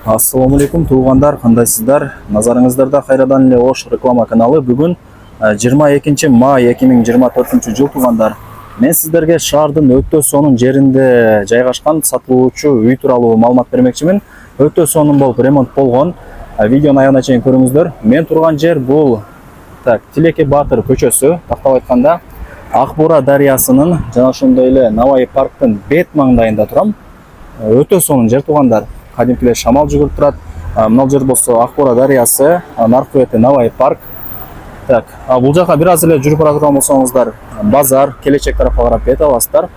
Ассаламу алейкум туугандар, кандайсыздар? Назарыңыздарда кайрадан эле Ош реклама каналы. Бүгүн 22 май 2024 жыл туугандар. Мен сиздерге шаардын өтө сонун жеринде жайгашкан сатылуучу үй тууралуу маалымат бермекчимин. Өтө сонун болуп ремонт болгон. Видеону аягына чейин көрүңүздөр. Мен турган жер бул Тилеке Батыр көчөсү, тактап айтканда Ак Бура дарыясынын жана ошондой эле Навай парктын бет маңдайында турам. Өтө сонун жер туугандар. Кадимкилер шамал жүгүрүп турат. Мына жер болсо Ак Бура дарыясы, наркы бети Навай парк. Бул жака бир аз эле жүрүп бара турган болсоңуздар, базар, келечек тарапка карап бет аласыздар.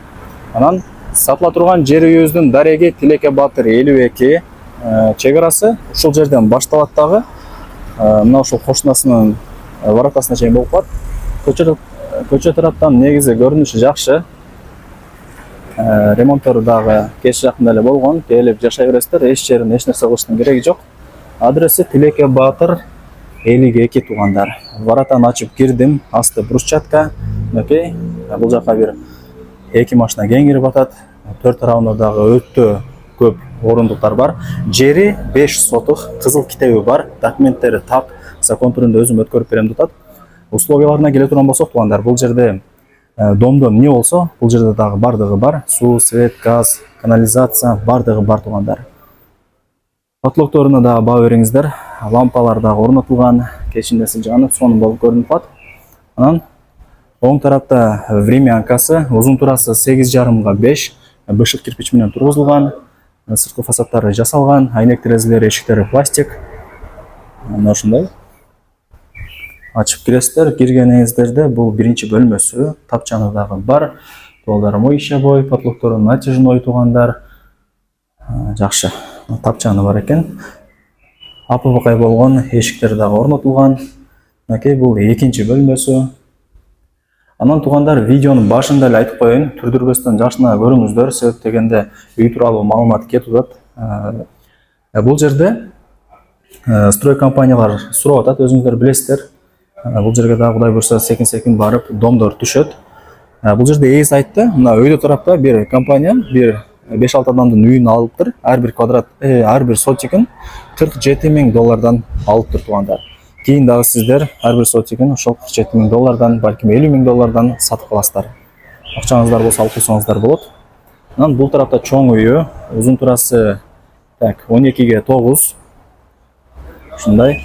Анан сатыла турган жерибиздин дареги Тилеке Батыр 52 чек арасы ушул жерден башталат дагы. Мына ушул кошунасынын воротасына чейин болуп калат. Көчө тараптан негизи көрүнүшү жакшы. Ремонттору дагы кеч жакында эле болгон. Келип жашай бересиздер. Эч жерин эч нерсе кылыштын кереги жок. Адреси Тилеке Батыр 52 туугандар. Воротаны ачып кирдим. Асты брусчатка. Окей. Бул жака бир 2 машина кең кирип атат. Төрт тарабында дагы өтө көп орундуктар бар. Жери 5 сотук, кызыл китеби бар. Документтери так, закон түрүндө өзүм өткөрүп берем деп атат. Условияларына келе турган болсок туугандар, бул жерде домдо эмне болсо, бул жерде дагы бардыгы бар. Суу, свет, газ, канализация бардыгы бар туугандар. Потлокторуна дагы баа бериңиздер. Лампалар дагы орнотулган, кечиндеси жанып, сонун болуп көрүнүп калат. Анан оң тарапта времянкасы, узун турасы 8,5 га 5, бышык кирпич менен тургузулган. Сырткы фасадтары жасалган, айнек терезелери, эшиктери пластик. Мына ошондой. Ачып киресиздер, киргениңиздерде бул биринчи бөлмөсү, тапчаны дагы бар. Туалдар моющий, потлоктору натяжной туугандар. Жакшы. Тапчаны бар экен. Апыбакай болгон, эшиктер дагы орнотулган. Мынакей бул экинчи бөлмөсү. Анан туугандар, видеонун башында эле айтып коеюн, түрдүрбөстөн жакшына көрүңүздөр, себеп дегенде үй тууралуу маалымат кетип атат. Бул жерде строй компаниялар сурап атат, өзүңүздөр билесиздер. Бул жерге дагы Кудай буйрса секин барып домдор түшөт. Бул жерде ээси айтты, мына өйдө тарапта бир компания, бир 5-6 адамдын үйүн алыптыр. Ар бир квадрат, ар бир сотигин $47,000 алыптыр туугандар. Кийин дагы сиздер ар бир сотигин ошол $47,000, балким $50,000 сатып аласыздар. Акчаңыздар болсо алып койсоңуздар болот. Анан бул тарапта чоң үйү, узун турасы 12 га 9. Ушундай.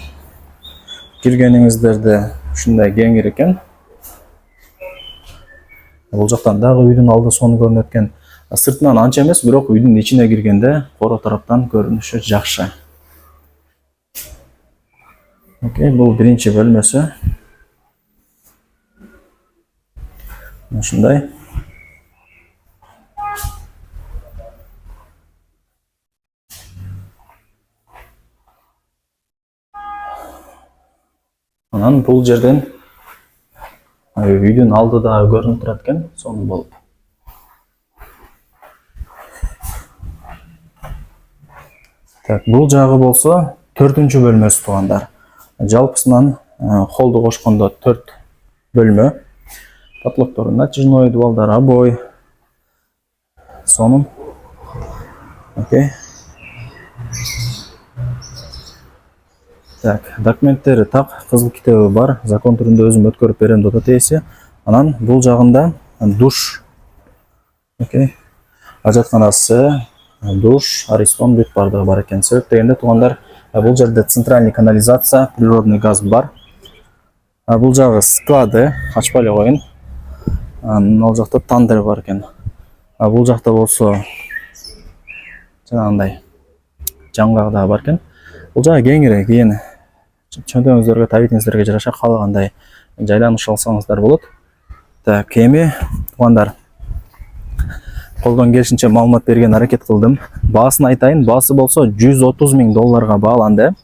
Киргениңиздерде ушундай кеңир экен. Бул жактан дагы үйдүн алды сонун көрүнөт экен. Сыртынан анча эмес, бирок үйдүн ичине киргенде коро тараптан көрүнүшү жакшы. Окей, бул биринчи бөлмөсү. Ушундай. Анан бул жерден үйдүн алды дагы көрүнүп турат экен, сонун болуп. Бул жагы болсо 4-чү бөлмөсү туугандар. Жалпысынан холду кошкондо 4 бөлмө. Потлоктору натяжной, дуалдар обой. Сонун. Окей. Документтери так, кызыл китеби бар. Закон түрүндө өзүм өткөрүп берем деп атат ээси. Анан бул жагында душ. Окей. Ажатканасы, душ, аристон бүт бардыгы бар экен. Себеп дегенде туугандар, бул жерде центральный канализация, природный газ бар. Бул жагы склады, ачпай эле коеюн. Ал жакта тандыр бар экен. Бул жакта болсо жанагындай жаңгак да бар экен. Бул жагы кеңири, кийин чөнтөгүңүздөргө, табитиңиздерге жараша каалагандай жайланышып алсаңыздар болот. Эми туугандар, колдон келишинче маалымат берген аракет кылдым. Баасын айтайын, баасы болсо $130,000 бааланды.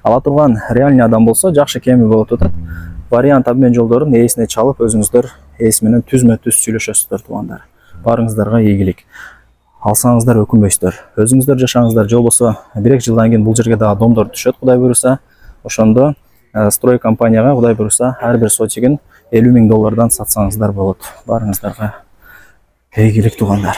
Ала турган реальный адам болсо жакшы кеми болот атат. Вариант обмен жолдорун ээсине чалып, өзүңүздөр ээси менен түзмө-түз сүйлөшөсүздөр туугандар. Барыңыздарга ийгилик. Алсаңыздар өкүнбөйсүздөр. Өзүңүздөр жашаңыздар, же болбосо 1-2 жылдан кийин бул жерге дагы домдор түшөт, Кудай буйрса. Ошондо строй компанияга Кудай буйрса ар бир сотигин $50,000 сатсаңыздар болот. Барыңыздарга ийгилик туугандар.